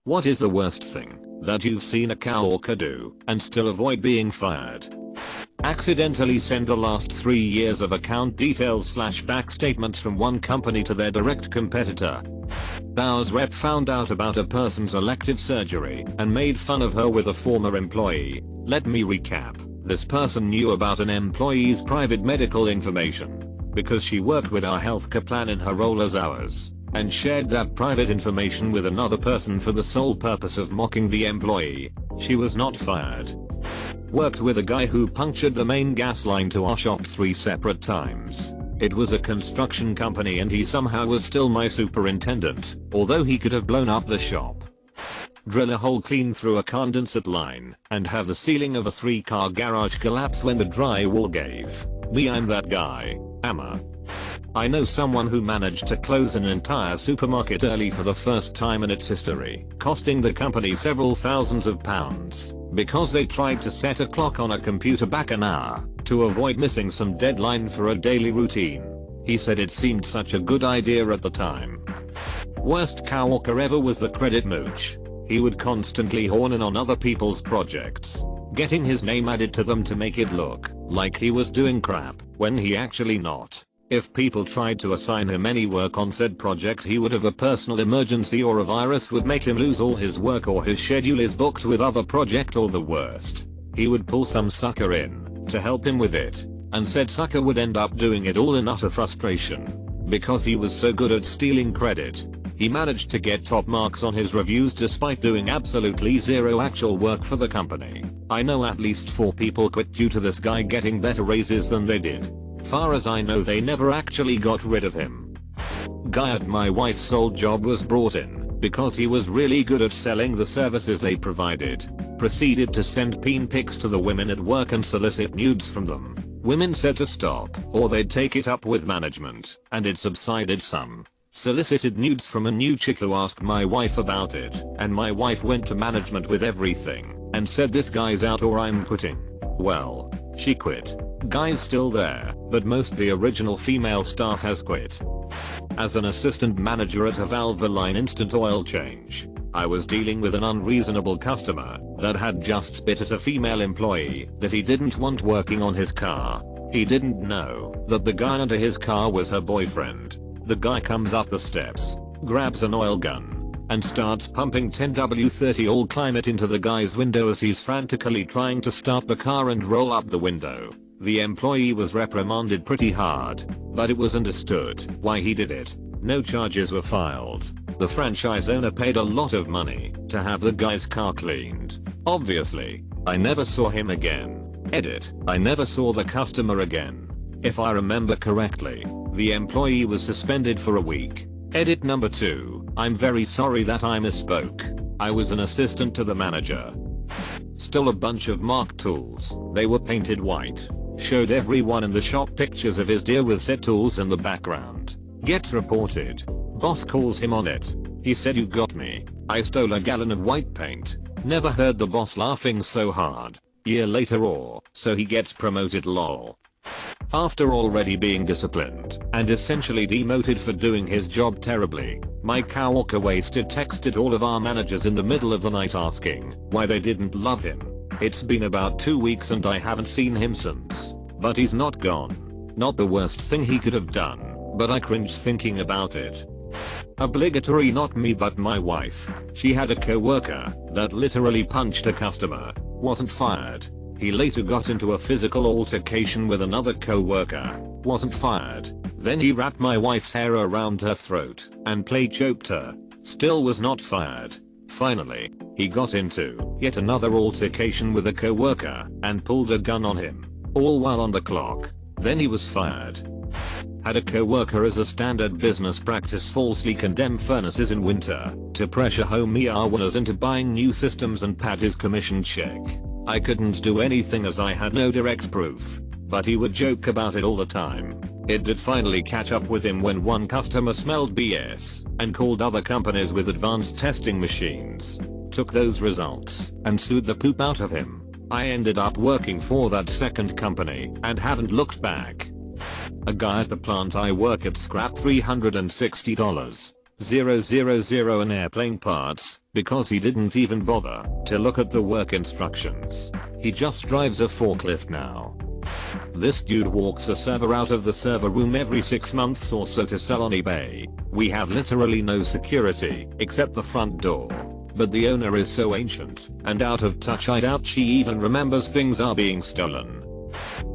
What is the worst thing that you've seen a coworker do and still avoid being fired? Accidentally send the last 3 years of account details / back statements from one company to their direct competitor. Bow's rep found out about a person's elective surgery and made fun of her with a former employee. Let me recap. This person knew about an employee's private medical information because she worked with our healthcare plan in her role as ours, and shared that private information with another person for the sole purpose of mocking the employee. She was not fired. Worked with a guy who punctured the main gas line to our shop 3 separate times. It was a construction company and he somehow was still my superintendent, although he could have blown up the shop. Drill a hole clean through a condensate line and have the ceiling of a 3-car garage collapse when the drywall gave. Me, I'm that guy. Amma. I know someone who managed to close an entire supermarket early for the first time in its history, costing the company several thousands of pounds, because they tried to set a clock on a computer back an hour to avoid missing some deadline for a daily routine. He said it seemed such a good idea at the time. Worst coworker ever was the credit mooch. He would constantly horn in on other people's projects, getting his name added to them to make it look like he was doing crap when he actually not. If people tried to assign him any work on said project, he would have a personal emergency or a virus would make him lose all his work, or his schedule is booked with other project, or the worst, he would pull some sucker in to help him with it, and said sucker would end up doing it all in utter frustration. Because he was so good at stealing credit, he managed to get top marks on his reviews despite doing absolutely zero actual work for the company. I know at least 4 people quit due to this guy getting better raises than they did. Far as I know, they never actually got rid of him. Guy at my wife's old job was brought in because he was really good at selling the services they provided. Proceeded to send peen pics to the women at work and solicit nudes from them. Women said to stop or they'd take it up with management, and it subsided some. Solicited nudes from a new chick who asked my wife about it, and my wife went to management with everything and said this guy's out or I'm quitting. Well, she quit. Guy's still there, but most of the original female staff has quit. As an assistant manager at a valve line instant oil change, I was dealing with an unreasonable customer that had just spit at a female employee that he didn't want working on his car. He didn't know that the guy under his car was her boyfriend. The guy comes up the steps, grabs an oil gun, and starts pumping 10W30 all climate into the guy's window as he's frantically trying to start the car and roll up the window. The employee was reprimanded pretty hard, but it was understood why he did it. No charges were filed. The franchise owner paid a lot of money to have the guy's car cleaned. Obviously, I never saw him again. Edit, I never saw the customer again. If I remember correctly, the employee was suspended for a week. Edit number 2, I'm very sorry that I misspoke. I was an assistant to the manager. Stole a bunch of Mark tools. They were painted white. Showed everyone in the shop pictures of his deer with set tools in the background. Gets reported. Boss calls him on it. He said you got me. I stole a gallon of white paint. Never heard the boss laughing so hard. Year later or so he gets promoted lol. After already being disciplined and essentially demoted for doing his job terribly, my coworker wasted texted all of our managers in the middle of the night asking why they didn't love him. It's been about 2 weeks and I haven't seen him since, but he's not gone. Not the worst thing he could have done, but I cringe thinking about it. Obligatory, not me but my wife. She had a coworker that literally punched a customer. Wasn't fired. He later got into a physical altercation with another coworker. Wasn't fired. Then he wrapped my wife's hair around her throat and play choked her. Still was not fired. Finally, he got into yet another altercation with a coworker and pulled a gun on him, all while on the clock. Then he was fired. Had a coworker as a standard business practice falsely condemn furnaces in winter to pressure home ER owners into buying new systems and pad his commission check. I couldn't do anything as I had no direct proof, but he would joke about it all the time. It did finally catch up with him when one customer smelled BS and called other companies with advanced testing machines. Took those results and sued the poop out of him. I ended up working for that second company and haven't looked back. A guy at the plant I work at scrapped $360 000 in airplane parts because he didn't even bother to look at the work instructions. He just drives a forklift now. This dude walks a server out of the server room every 6 months or so to sell on eBay. We have literally no security except the front door. But the owner is so ancient and out of touch I doubt she even remembers things are being stolen.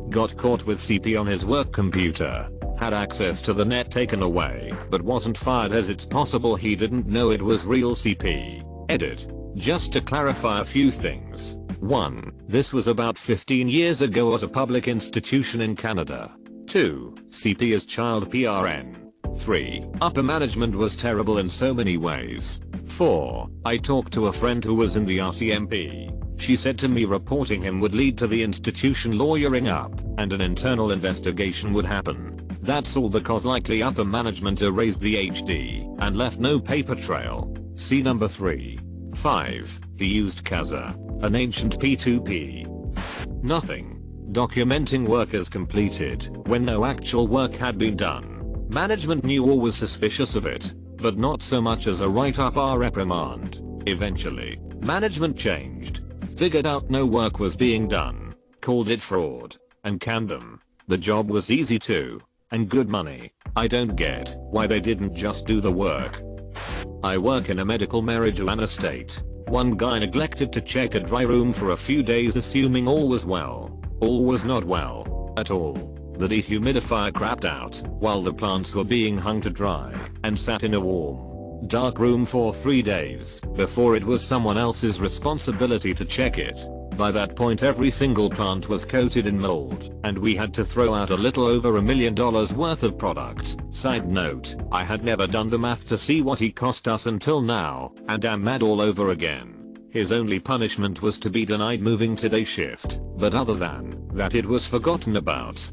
Got caught with CP on his work computer. Had access to the net taken away, but wasn't fired as it's possible he didn't know it was real CP. Edit. Just to clarify a few things. 1. This was about 15 years ago at a public institution in Canada. 2. CP is child PRN. 3. Upper management was terrible in so many ways. 4. I talked to a friend who was in the RCMP. She said to me reporting him would lead to the institution lawyering up, and an internal investigation would happen. That's all because likely upper management erased the HD and left no paper trail. See number 3. 5. He used CASA, an ancient P2P. Nothing. Documenting work as completed when no actual work had been done. Management knew or was suspicious of it, but not so much as a write-up or reprimand. Eventually, management changed, figured out no work was being done, called it fraud, and canned them. The job was easy too, and good money. I don't get why they didn't just do the work. I work in a medical marijuana state. One guy neglected to check a dry room for a few days assuming all was well. All was not well at all. The dehumidifier crapped out while the plants were being hung to dry and sat in a warm, dark room for 3 days before it was someone else's responsibility to check it. By that point every single plant was coated in mold and we had to throw out a little over $1 million worth of product. Side note, I had never done the math to see what he cost us until now and am mad all over again. His only punishment was to be denied moving to day shift, but other than that it was forgotten about.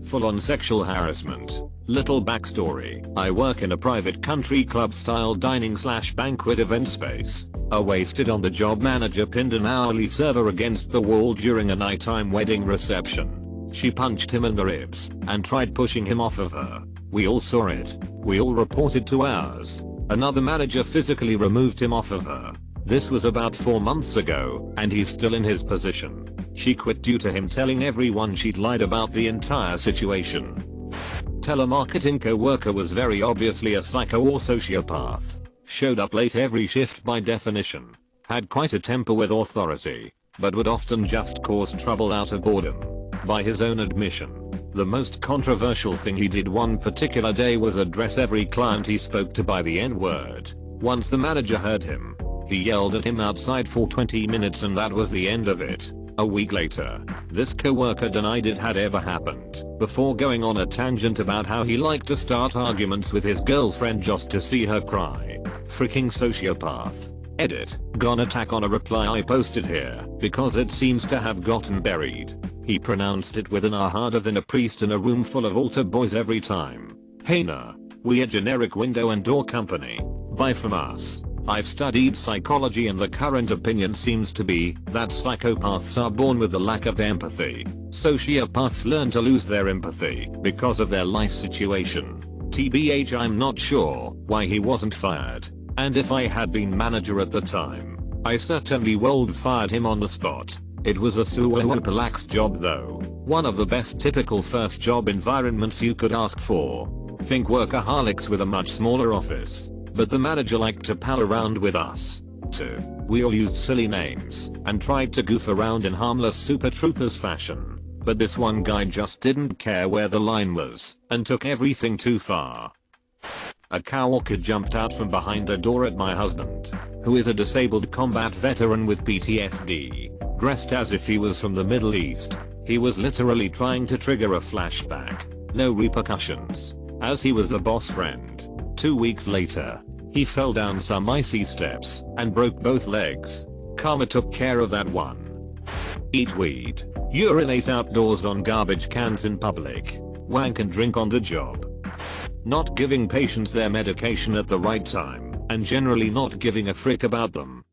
Full-on sexual harassment. Little backstory. I work in a private country club style dining / banquet event space. A wasted on the job manager pinned an hourly server against the wall during a nighttime wedding reception. She punched him in the ribs and tried pushing him off of her. We all saw it. We all reported to ours. Another manager physically removed him off of her. This was about 4 months ago and he's still in his position. She quit due to him telling everyone she'd lied about the entire situation. Telemarketing coworker was very obviously a psycho or sociopath. Showed up late every shift by definition. Had quite a temper with authority, but would often just cause trouble out of boredom. By his own admission, the most controversial thing he did one particular day was address every client he spoke to by the N-word. Once the manager heard him, he yelled at him outside for 20 minutes and that was the end of it. A week later, this coworker denied it had ever happened, before going on a tangent about how he liked to start arguments with his girlfriend just to see her cry. Freaking sociopath. Edit. Gonna tack on a reply I posted here, because it seems to have gotten buried. He pronounced it with an R harder than a priest in a room full of altar boys every time. Hey nah. We a generic window and door company. Buy from us. I've studied psychology and the current opinion seems to be that psychopaths are born with a lack of empathy. Sociopaths learn to lose their empathy because of their life situation. TBH, I'm not sure why he wasn't fired, and if I had been manager at the time, I certainly would fired him on the spot. It was a super lax job though. One of the best typical first job environments you could ask for. Think workaholics with a much smaller office. But the manager liked to pal around with us, too. We all used silly names and tried to goof around in harmless Super Troopers fashion. But this one guy just didn't care where the line was and took everything too far. A coworker jumped out from behind the door at my husband, who is a disabled combat veteran with PTSD, dressed as if he was from the Middle East. He was literally trying to trigger a flashback. No repercussions, as he was a boss friend. 2 weeks later, he fell down some icy steps and broke both legs. Karma took care of that one. Eat weed. Urinate outdoors on garbage cans in public. Wank and drink on the job. Not giving patients their medication at the right time, and generally not giving a frick about them.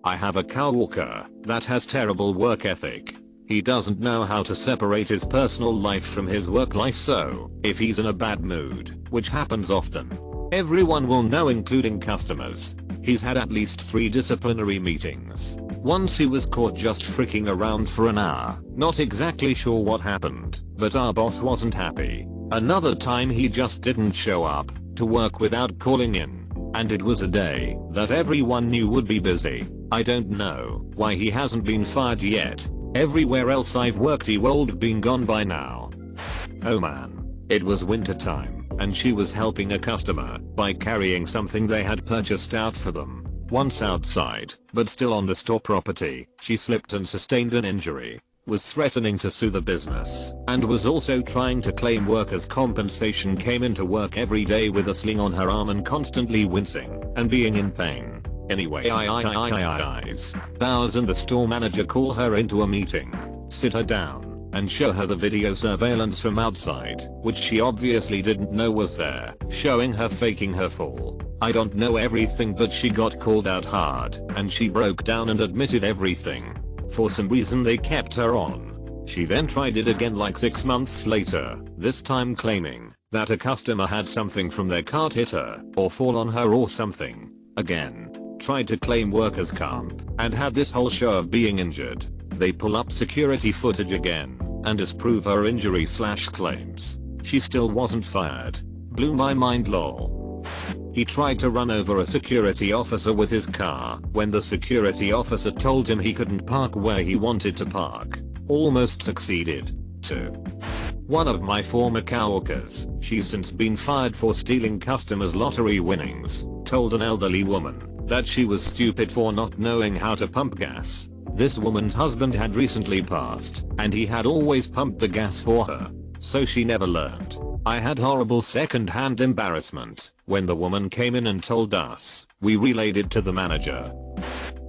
I have a coworker that has terrible work ethic. He doesn't know how to separate his personal life from his work life, so if he's in a bad mood, which happens often, Everyone will know, including customers. He's had at least 3 disciplinary meetings. Once he was caught just freaking around for an hour. Not exactly sure what happened, but our boss wasn't happy. Another time he just didn't show up to work without calling in. And it was a day that everyone knew would be busy. I don't know why he hasn't been fired yet. Everywhere else I've worked he would have been gone by now. Oh man. It was winter time, and she was helping a customer by carrying something they had purchased out for them. Once outside, but still on the store property, she slipped and sustained an injury, was threatening to sue the business, and was also trying to claim workers' compensation. Came into work every day with a sling on her arm and constantly wincing and being in pain. Anyway, hours and the store manager call her into a meeting, sit her down, and show her the video surveillance from outside, which she obviously didn't know was there, showing her faking her fall. I don't know everything, but she got called out hard, and she broke down and admitted everything. For some reason they kept her on. She then tried it again like 6 months later, this time claiming that a customer had something from their cart hit her, or fall on her or something. Again, tried to claim workers' comp, and had this whole show of being injured. They pull up security footage again, and disprove her injury/claims. She still wasn't fired. Blew my mind lol. He tried to run over a security officer with his car when the security officer told him he couldn't park where he wanted to park. Almost succeeded, too. One of my former coworkers, she's since been fired for stealing customers' lottery winnings, told an elderly woman that she was stupid for not knowing how to pump gas. This woman's husband had recently passed, and he had always pumped the gas for her, so she never learned. I had horrible second-hand embarrassment when the woman came in and told us. We relayed it to the manager.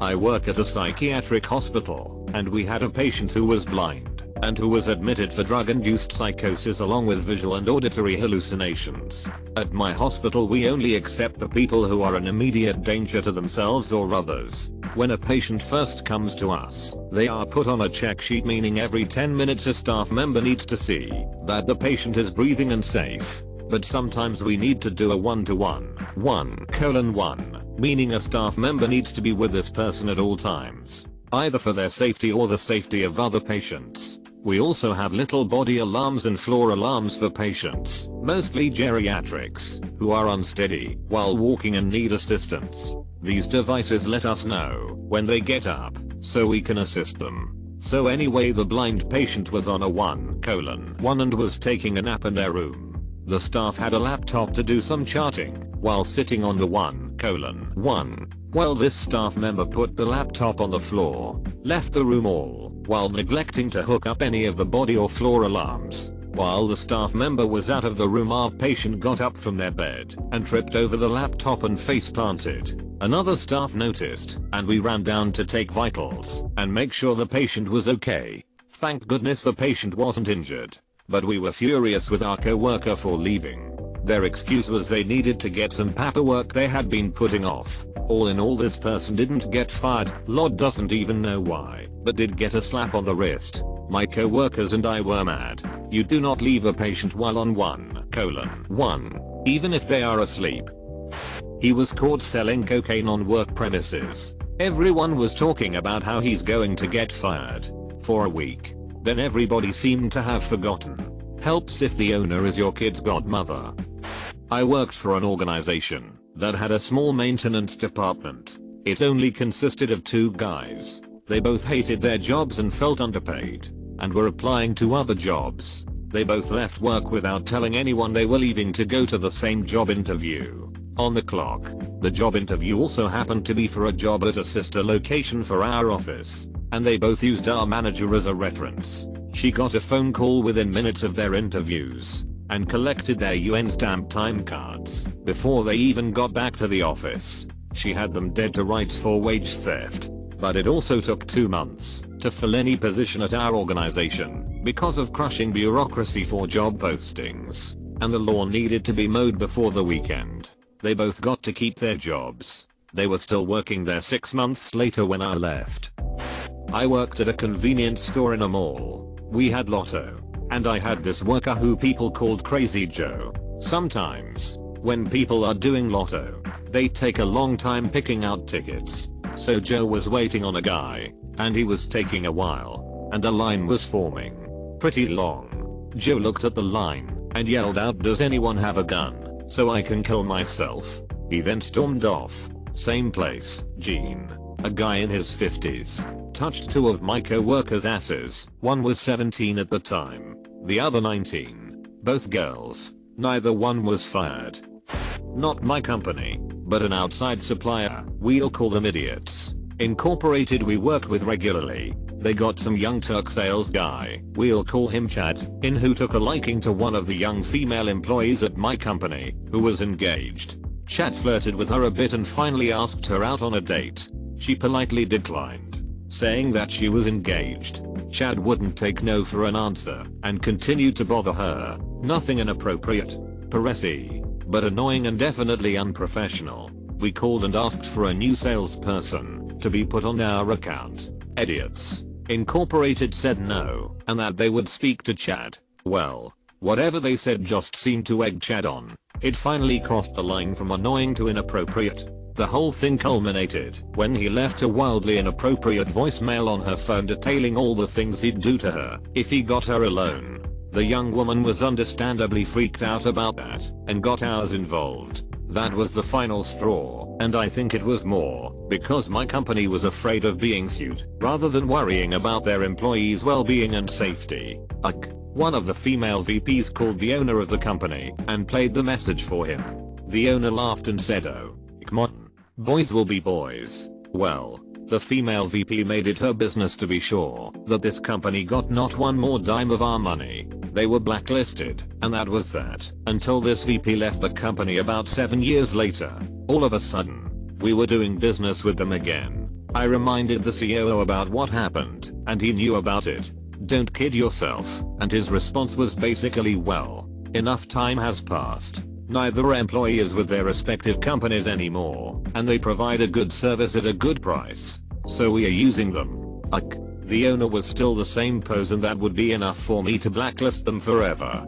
I work at a psychiatric hospital, and we had a patient who was blind, and who was admitted for drug-induced psychosis along with visual and auditory hallucinations. At my hospital we only accept the people who are an immediate danger to themselves or others. When a patient first comes to us, they are put on a check sheet, meaning every 10 minutes a staff member needs to see that the patient is breathing and safe. But sometimes we need to do a 1-to-1, 1:1, meaning a staff member needs to be with this person at all times, either for their safety or the safety of other patients. We also have little body alarms and floor alarms for patients, mostly geriatrics, who are unsteady while walking and need assistance. These devices let us know when they get up, so we can assist them. So anyway, the blind patient was on a 1:1 and was taking a nap in their room. The staff had a laptop to do some charting while sitting on the 1:1. Well, this staff member put the laptop on the floor, left the room all while neglecting to hook up any of the body or floor alarms. While the staff member was out of the room, our patient got up from their bed and tripped over the laptop and face planted. Another staff noticed, and we ran down to take vitals and make sure the patient was okay. Thank goodness the patient wasn't injured. But we were furious with our coworker for leaving. Their excuse was they needed to get some paperwork they had been putting off. All in all, this person didn't get fired. Lord doesn't even know why, but did get a slap on the wrist. My coworkers and I were mad. You do not leave a patient while on 1:1, even if they are asleep. He was caught selling cocaine on work premises. Everyone was talking about how he's going to get fired for a week. Then everybody seemed to have forgotten. Helps if the owner is your kid's godmother. I worked for an organization that had a small maintenance department. It only consisted of 2 guys. They both hated their jobs and felt underpaid, and were applying to other jobs. They both left work without telling anyone they were leaving to go to the same job interview. On the clock. The job interview also happened to be for a job at a sister location for our office, and they both used our manager as a reference. She got a phone call within minutes of their interviews, and collected their UN stamp time cards before they even got back to the office. She had them dead to rights for wage theft. But it also took 2 months to fill any position at our organization because of crushing bureaucracy for job postings, and the lawn needed to be mowed before the weekend. They both got to keep their jobs. They were still working there 6 months later when I left. I worked at a convenience store in a mall. We had Lotto, and I had this worker who people called Crazy Joe. Sometimes, When people are doing lotto, they take a long time picking out tickets. So Joe was waiting on a guy, and he was taking a while, and a line was forming. Pretty long. Joe looked at the line, and yelled out, "Does anyone have a gun, so I can kill myself?" He then stormed off. Same place, Gene. A guy in his 50s. Touched two of my co-workers' asses. One was 17 at the time. The other 19. Both girls. Neither one was fired. Not my company, but an outside supplier. We'll call them idiots. Incorporated we worked with regularly. They got some young Turk sales guy, we'll call him Chad, in who took a liking to one of the young female employees at my company, who was engaged. Chad flirted with her a bit and finally asked her out on a date. She politely declined, saying that she was engaged. Chad wouldn't take no for an answer, and continued to bother her. Nothing inappropriate, Parisi, but annoying and definitely unprofessional. We called and asked for a new salesperson to be put on our account. Idiots. Incorporated said no, and that they would speak to Chad. Well, whatever they said just seemed to egg Chad on. It finally crossed the line from annoying to inappropriate. The whole thing culminated when he left a wildly inappropriate voicemail on her phone detailing all the things he'd do to her if he got her alone. The young woman was understandably freaked out about that and got ours involved. That was the final straw, and I think it was more because my company was afraid of being sued rather than worrying about their employees' well-being and safety. One of the female VPs called the owner of the company and played the message for him. The owner laughed and said, "Oh, come on. Boys will be boys." Well, the female VP made it her business to be sure that this company got not one more dime of our money. They were blacklisted, and that was that, until this VP left the company about 7 years later. All of a sudden, we were doing business with them again. I reminded the COO about what happened, and he knew about it. "Don't kid yourself," and his response was basically, "Well, enough time has passed. Neither are employees with their respective companies anymore, and they provide a good service at a good price, so we are using them." The owner was still the same pose, and that would be enough for me to blacklist them forever.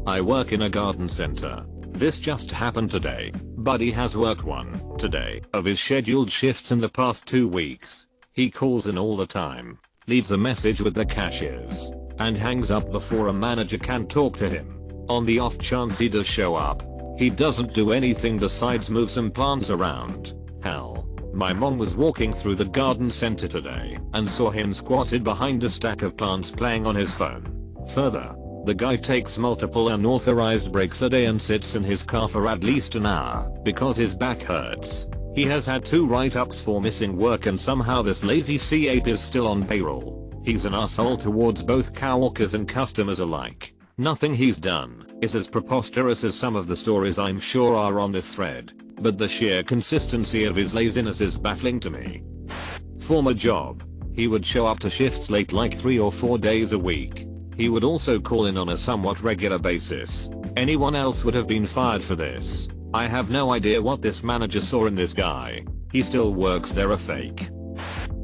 I work in a garden center. This just happened today. Buddy has worked one, today, of his scheduled shifts in the past 2 weeks. He calls in all the time, leaves a message with the cashiers, and hangs up before a manager can talk to him. On the off chance he does show up, he doesn't do anything besides move some plants around. Hell, my mom was walking through the garden center today and saw him squatted behind a stack of plants playing on his phone. Further, the guy takes multiple unauthorized breaks a day and sits in his car for at least an hour because his back hurts. He has had 2 write-ups for missing work, and somehow this lazy C-ape is still on payroll. He's an asshole towards both coworkers and customers alike. Nothing he's done is as preposterous as some of the stories I'm sure are on this thread, but the sheer consistency of his laziness is baffling to me. Former job. He would show up to shifts late like 3 or 4 days a week. He would also call in on a somewhat regular basis. Anyone else would have been fired for this. I have no idea what this manager saw in this guy. He still works there, a fake.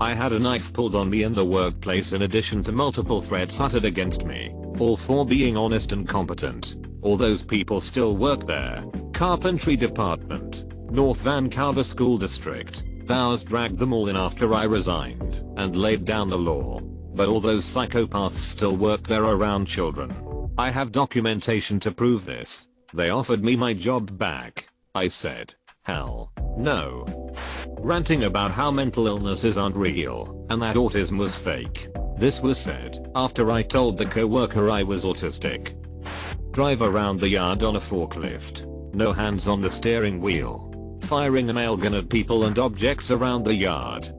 I had a knife pulled on me in the workplace in addition to multiple threats uttered against me, all for being honest and competent. All those people still work there. Carpentry department, North Vancouver School District. Bowers dragged them all in after I resigned and laid down the law. But all those psychopaths still work there around children. I have documentation to prove this. They offered me my job back. I said, "Hell no." Ranting about how mental illnesses aren't real and that autism was fake. This was said after I told the coworker I was autistic. Drive around the yard on a forklift. No hands on the steering wheel. Firing a nail gun at people and objects around the yard.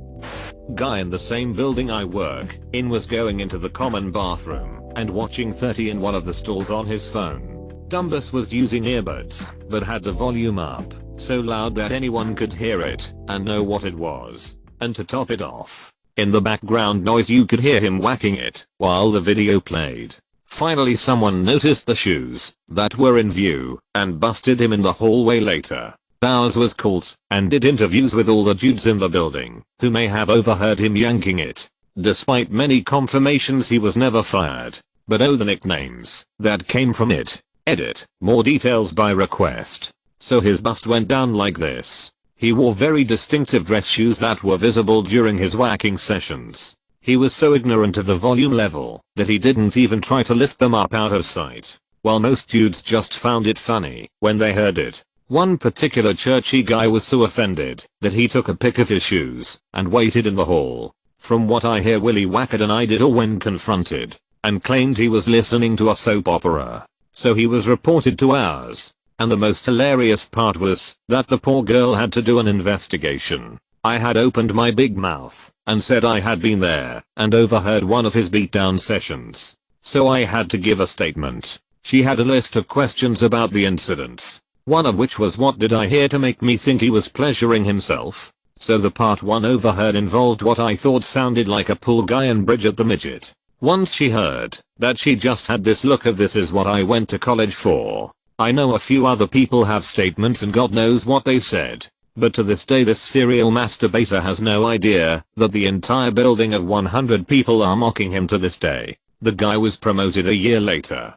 Guy in the same building I work in was going into the common bathroom and watching 30 in one of the stalls on his phone. Dumbus was using earbuds, but had the volume up, so loud that anyone could hear it and know what it was. And to top it off, in the background noise you could hear him whacking it while the video played. Finally someone noticed the shoes that were in view and busted him in the hallway later. Bowers was called and did interviews with all the dudes in the building who may have overheard him yanking it. Despite many confirmations he was never fired. But oh, the nicknames that came from it. Edit. More details by request. So his bust went down like this. He wore very distinctive dress shoes that were visible during his whacking sessions. He was so ignorant of the volume level that he didn't even try to lift them up out of sight. While most dudes just found it funny when they heard it. One particular churchy guy was so offended that he took a pic of his shoes and waited in the hall. From what I hear, Willie whacked an idol when confronted and claimed he was listening to a soap opera. So he was reported to ours. And the most hilarious part was that the poor girl had to do an investigation. I had opened my big mouth and said I had been there and overheard one of his beatdown sessions. So I had to give a statement. She had a list of questions about the incidents. One of which was, what did I hear to make me think he was pleasuring himself? So the part one overheard involved what I thought sounded like a pool guy and Bridget the midget. Once she heard that, she just had this look of, this is what I went to college for. I know a few other people have statements and God knows what they said. But to this day this serial masturbator has no idea that the entire building of 100 people are mocking him to this day. The guy was promoted a year later.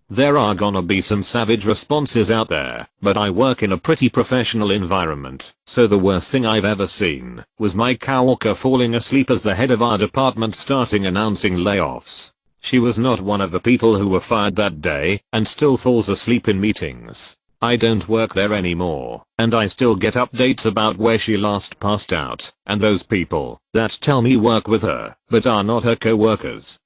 There are gonna be some savage responses out there, but I work in a pretty professional environment, so the worst thing I've ever seen was my coworker falling asleep as the head of our department starting announcing layoffs. She was not one of the people who were fired that day and still falls asleep in meetings. I don't work there anymore, and I still get updates about where she last passed out, and those people that tell me work with her but are not her co-workers.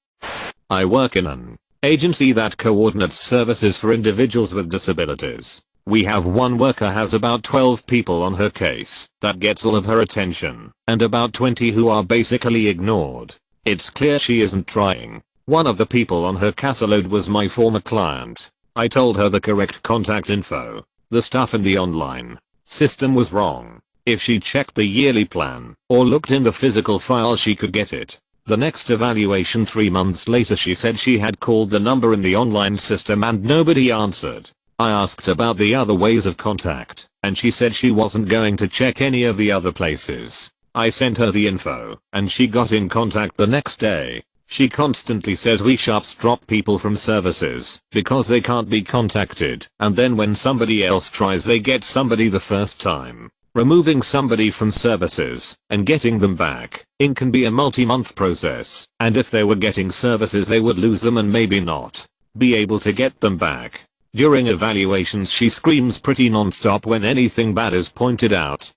I work in an agency that coordinates services for individuals with disabilities. We have one worker has about 12 people on her case that gets all of her attention, and about 20 who are basically ignored. It's clear she isn't trying. One of the people on her caseload was my former client. I told her the correct contact info. The stuff in the online system was wrong. If she checked the yearly plan or looked in the physical file, she could get it. The next evaluation 3 months later, she said she had called the number in the online system and nobody answered. I asked about the other ways of contact, and she said she wasn't going to check any of the other places. I sent her the info, and she got in contact the next day. She constantly says we sharps drop people from services because they can't be contacted, and then when somebody else tries they get somebody the first time. Removing somebody from services and getting them back in can be a multi-month process, and if they were getting services they would lose them and maybe not be able to get them back. During evaluations she screams pretty non-stop when anything bad is pointed out.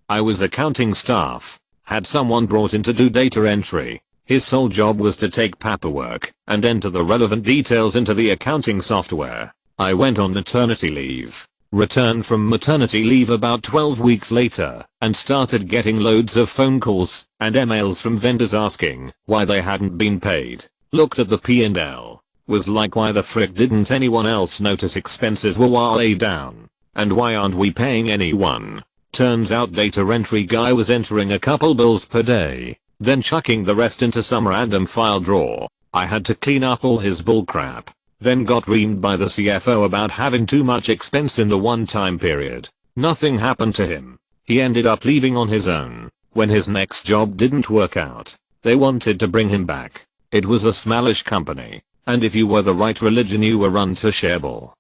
I was accounting staff, had someone brought in to do data entry. His sole job was to take paperwork and enter the relevant details into the accounting software. I went on maternity leave, returned from maternity leave about 12 weeks later, and started getting loads of phone calls and emails from vendors asking why they hadn't been paid. Looked at the P&L, was like, why the frick didn't anyone else notice expenses were way down? And why aren't we paying anyone? Turns out data entry guy was entering a couple bills per day, then chucking the rest into some random file drawer. I had to clean up all his bullcrap. Then got reamed by the CFO about having too much expense in the one-time period. Nothing happened to him. He ended up leaving on his own. When his next job didn't work out, they wanted to bring him back. It was a smallish company, and if you were the right religion you were untouchable.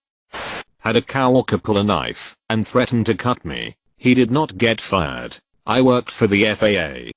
Had a coworker pull a knife and threaten to cut me. He did not get fired. I worked for the FAA.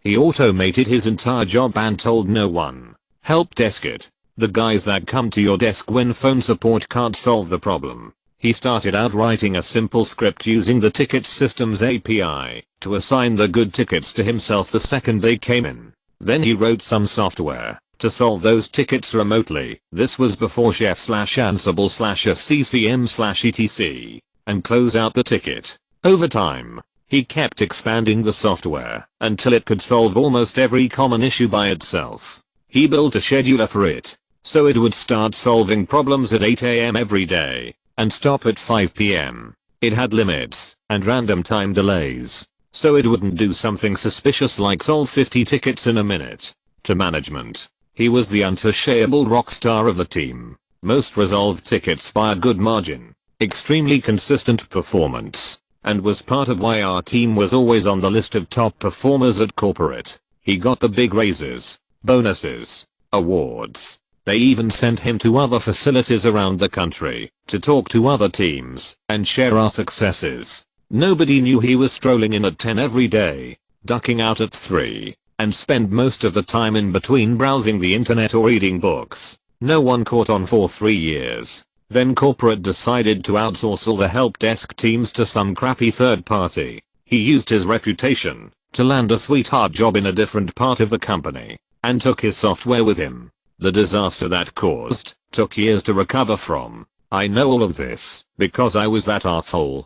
He automated his entire job and told no one. Help desk it. The guys that come to your desk when phone support can't solve the problem. He started out writing a simple script using the ticket system's API to assign the good tickets to himself the second they came in. Then he wrote some software to solve those tickets remotely. This was before Chef/Ansible/SCCM/etc. and close out the ticket. Over time, he kept expanding the software until it could solve almost every common issue by itself. He built a scheduler for it, so it would start solving problems at 8 AM every day and stop at 5 PM. It had limits and random time delays, so it wouldn't do something suspicious like solve 50 tickets in a minute. To management, he was the untouchable rock star of the team. Most resolved tickets by a good margin, extremely consistent performance, and was part of why our team was always on the list of top performers at corporate. He got the big raises, bonuses, awards, They even sent him to other facilities around the country to talk to other teams and share our successes. Nobody knew he was strolling in at 10 every day, ducking out at 3, and spent most of the time in between browsing the internet or reading books. No one caught on for 3 years. Then corporate decided to outsource all the help desk teams to some crappy third party. He used his reputation to land a sweetheart job in a different part of the company and took his software with him. The disaster that caused took years to recover from. I know all of this because I was that arsehole.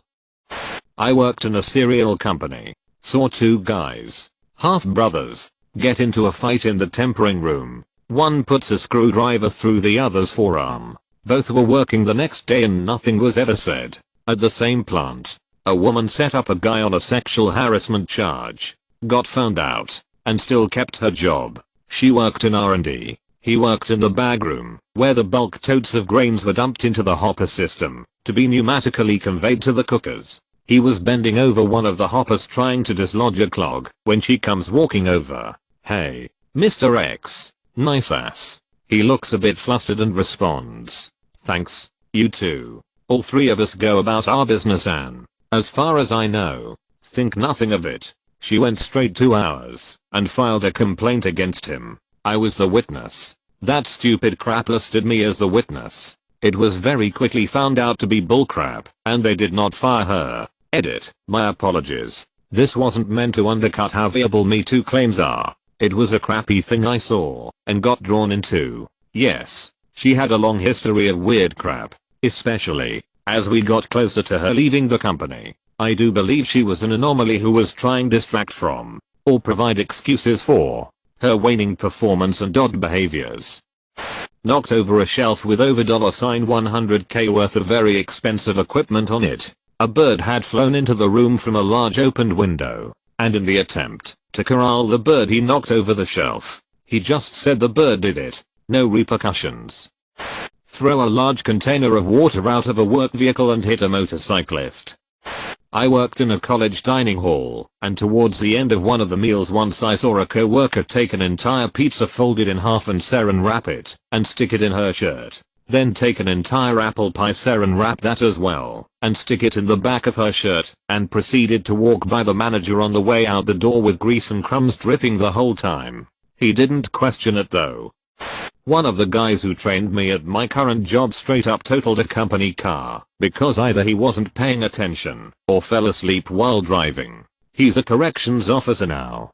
I worked in a cereal company. Saw 2 guys, half brothers, get into a fight in the tempering room. One puts a screwdriver through the other's forearm. Both were working the next day and nothing was ever said. At the same plant, a woman set up a guy on a sexual harassment charge, got found out, and still kept her job. She worked in R&D. He worked in the bag room, where the bulk totes of grains were dumped into the hopper system to be pneumatically conveyed to the cookers. He was bending over one of the hoppers trying to dislodge a clog when she comes walking over. "Hey, Mr. X, nice ass." He looks a bit flustered and responds, "Thanks, you too." All 3 of us go about our business and, as far as I know, think nothing of it. She went straight to ours and filed a complaint against him. I was the witness. That stupid crap listed me as the witness. It was very quickly found out to be bullcrap and they did not fire her. Edit. My apologies. This wasn't meant to undercut how viable Me Too claims are. It was a crappy thing I saw and got drawn into. Yes, she had a long history of weird crap, especially as we got closer to her leaving the company. I do believe she was an anomaly who was trying to distract from or provide excuses for her waning performance and odd behaviors. Knocked over a shelf with over $100K worth of very expensive equipment on it. A bird had flown into the room from a large opened window, and in the attempt to corral the bird he knocked over the shelf. He just said the bird did it. No repercussions. Throw a large container of water out of a work vehicle and hit a motorcyclist. I worked in a college dining hall, and towards the end of one of the meals once I saw a coworker take an entire pizza folded in half and saran wrap it, and stick it in her shirt. Then take an entire apple pie saran wrap that as well, and stick it in the back of her shirt, and proceeded to walk by the manager on the way out the door with grease and crumbs dripping the whole time. He didn't question it though. One of the guys who trained me at my current job straight up totaled a company car because either he wasn't paying attention or fell asleep while driving. He's a corrections officer now.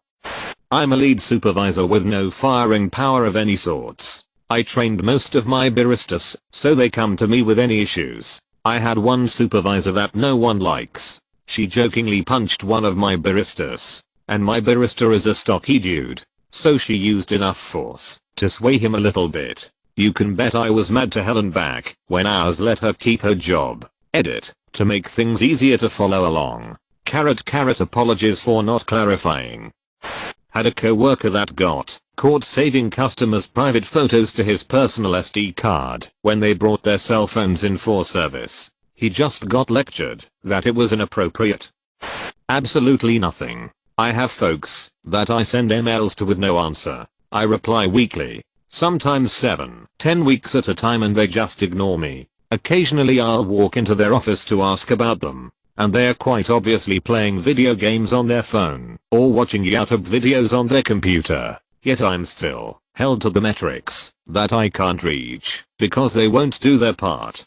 I'm a lead supervisor with no firing power of any sorts. I trained most of my baristas so they come to me with any issues. I had one supervisor that no one likes. She jokingly punched one of my baristas, and my barista is a stocky dude, so she used enough force to sway him a little bit. You can bet I was mad to hell and back when ours let her keep her job. Edit. To make things easier to follow along. Apologies for not clarifying. Had a coworker that got caught saving customers' private photos to his personal SD card when they brought their cell phones in for service. He just got lectured that it was inappropriate. Absolutely nothing. I have folks that I send emails to with no answer. I reply weekly, sometimes 7-10 weeks at a time, and they just ignore me. Occasionally I'll walk into their office to ask about them, and they're quite obviously playing video games on their phone or watching YouTube videos on their computer. Yet I'm still held to the metrics that I can't reach because they won't do their part.